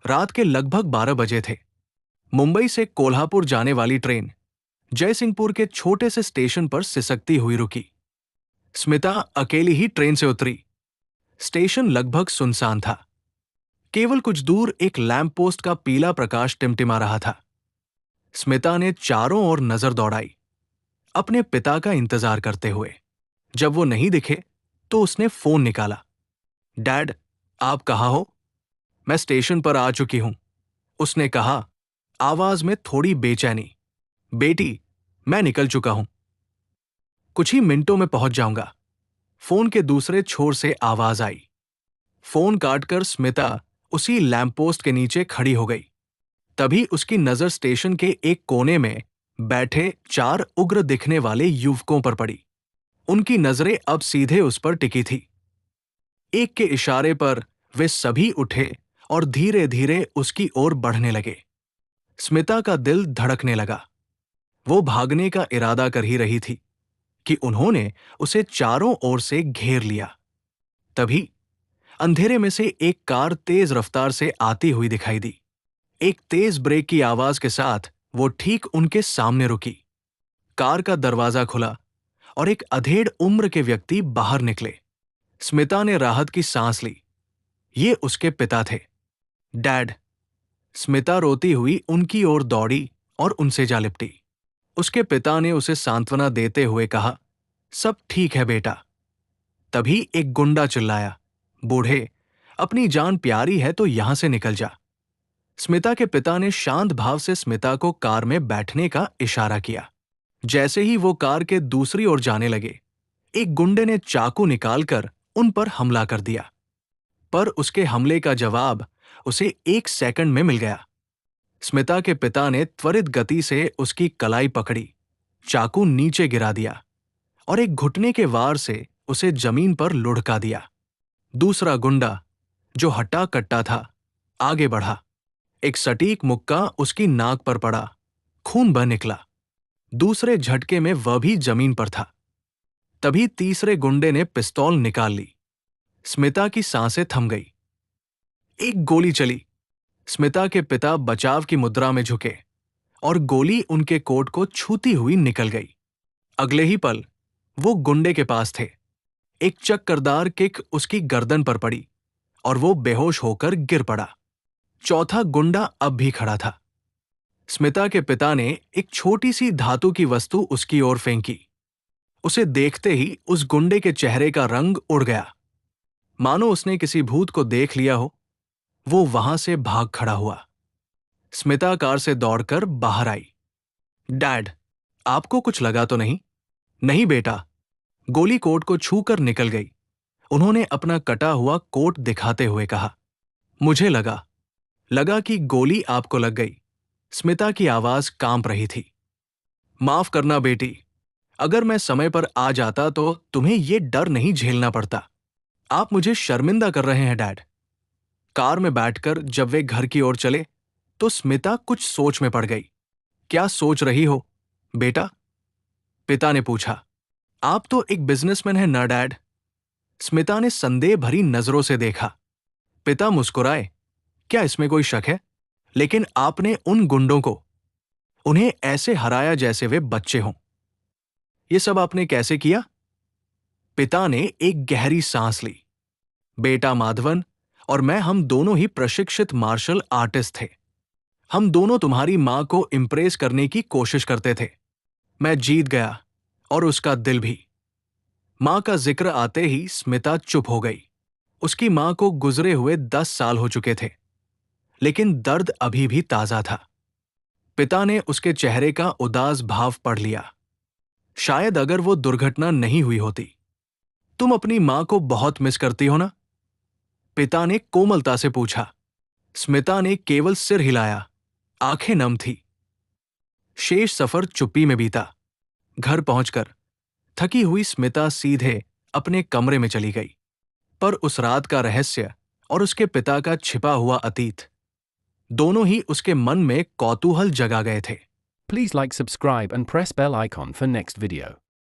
रात के लगभग 12 बजे थे। मुंबई से कोल्हापुर जाने वाली ट्रेन जयसिंहपुर के छोटे से स्टेशन पर सिसकती हुई रुकी। स्मिता अकेली ही ट्रेन से उतरी। स्टेशन लगभग सुनसान था। केवल कुछ दूर एक लैंप पोस्ट का पीला प्रकाश टिमटिमा रहा था। स्मिता ने चारों ओर नजर दौड़ाई, अपने पिता का इंतजार करते हुए। जब वो नहीं दिखे तो उसने फोन निकाला। डैड, आप कहाँ हो? मैं स्टेशन पर आ चुकी हूं, उसने कहा, आवाज में थोड़ी बेचैनी। बेटी, मैं निकल चुका हूं, कुछ ही मिनटों में पहुंच जाऊंगा। फोन के दूसरे छोर से आवाज आई। फोन काटकर स्मिता उसी लैंपपोस्ट के नीचे खड़ी हो गई। तभी उसकी नजर स्टेशन के एक कोने में बैठे 4 उग्र दिखने वाले युवकों पर पड़ी। उनकी नजरें अब सीधे उस पर टिकी थी। एक के इशारे पर वे सभी उठे और धीरे धीरे उसकी ओर बढ़ने लगे। स्मिता का दिल धड़कने लगा। वो भागने का इरादा कर ही रही थी कि उन्होंने उसे चारों ओर से घेर लिया। तभी अंधेरे में से एक कार तेज रफ्तार से आती हुई दिखाई दी। एक तेज ब्रेक की आवाज के साथ वो ठीक उनके सामने रुकी। कार का दरवाजा खुला और एक अधेड़ उम्र के व्यक्ति बाहर निकले। स्मिता ने राहत की सांस ली। ये उसके पिता थे। डैड। स्मिता रोती हुई उनकी ओर दौड़ी और उनसे जा लिपटी। उसके पिता ने उसे सांत्वना देते हुए कहा, सब ठीक है बेटा। तभी एक गुंडा चिल्लाया, बूढ़े, अपनी जान प्यारी है तो यहां से निकल जा। स्मिता के पिता ने शांत भाव से स्मिता को कार में बैठने का इशारा किया। जैसे ही वो कार के दूसरी ओर जाने लगे, एक गुंडे ने चाकू निकालकर उन पर हमला कर दिया। पर उसके हमले का जवाब उसे 1 सेकंड में मिल गया। स्मिता के पिता ने त्वरित गति से उसकी कलाई पकड़ी, चाकू नीचे गिरा दिया और एक घुटने के वार से उसे जमीन पर लुढ़का दिया। दूसरा गुंडा, जो हट्टा कट्टा था, आगे बढ़ा। एक सटीक मुक्का उसकी नाक पर पड़ा, खून बह निकला। दूसरे झटके में वह भी जमीन पर था। तभी तीसरे गुंडे ने पिस्तौल निकाल ली। स्मिता की सांसें थम गई। एक गोली चली। स्मिता के पिता बचाव की मुद्रा में झुके और गोली उनके कोट को छूती हुई निकल गई। अगले ही पल वो गुंडे के पास थे। एक चक्करदार किक उसकी गर्दन पर पड़ी और वो बेहोश होकर गिर पड़ा। चौथा गुंडा अब भी खड़ा था। स्मिता के पिता ने एक छोटी सी धातु की वस्तु उसकी ओर फेंकी। उसे देखते ही उस गुंडे के चेहरे का रंग उड़ गया, मानो उसने किसी भूत को देख लिया हो। वो वहां से भाग खड़ा हुआ। स्मिता कार से दौड़कर बाहर आई। डैड, आपको कुछ लगा तो नहीं? नहीं बेटा। गोली कोट को छूकर निकल गई। उन्होंने अपना कटा हुआ कोट दिखाते हुए कहा, मुझे लगा कि गोली आपको लग गई। स्मिता की आवाज कांप रही थी। माफ करना बेटी, अगर मैं समय पर आ जाता तो तुम्हें ये डर नहीं झेलना पड़ता। आप मुझे शर्मिंदा कर रहे हैं डैड। कार में बैठकर जब वे घर की ओर चले तो स्मिता कुछ सोच में पड़ गई। क्या सोच रही हो बेटा? पिता ने पूछा। आप तो एक बिजनेसमैन हैं ना डैड? स्मिता ने संदेह भरी नजरों से देखा। पिता मुस्कुराए। क्या इसमें कोई शक है? लेकिन आपने उन गुंडों को, उन्हें ऐसे हराया जैसे वे बच्चे हों। ये सब आपने कैसे किया? पिता ने एक गहरी सांस ली। बेटा माधवन और मैं, हम दोनों ही प्रशिक्षित मार्शल आर्टिस्ट थे। हम दोनों तुम्हारी मां को इंप्रेस करने की कोशिश करते थे। मैं जीत गया और उसका दिल भी। मां का जिक्र आते ही स्मिता चुप हो गई। उसकी मां को गुजरे हुए 10 साल हो चुके थे, लेकिन दर्द अभी भी ताजा था। पिता ने उसके चेहरे का उदास भाव पढ़ लिया। शायद अगर वो दुर्घटना नहीं हुई होती। तुम अपनी मां को बहुत मिस करती हो ना? पिता ने कोमलता से पूछा। स्मिता ने केवल सिर हिलाया, आंखें नम थी। शेष सफर चुप्पी में बीता। घर पहुंचकर थकी हुई स्मिता सीधे अपने कमरे में चली गई। पर उस रात का रहस्य और उसके पिता का छिपा हुआ अतीत, दोनों ही उसके मन में कौतूहल जगा गए थे। Please like, subscribe and press bell icon for next video.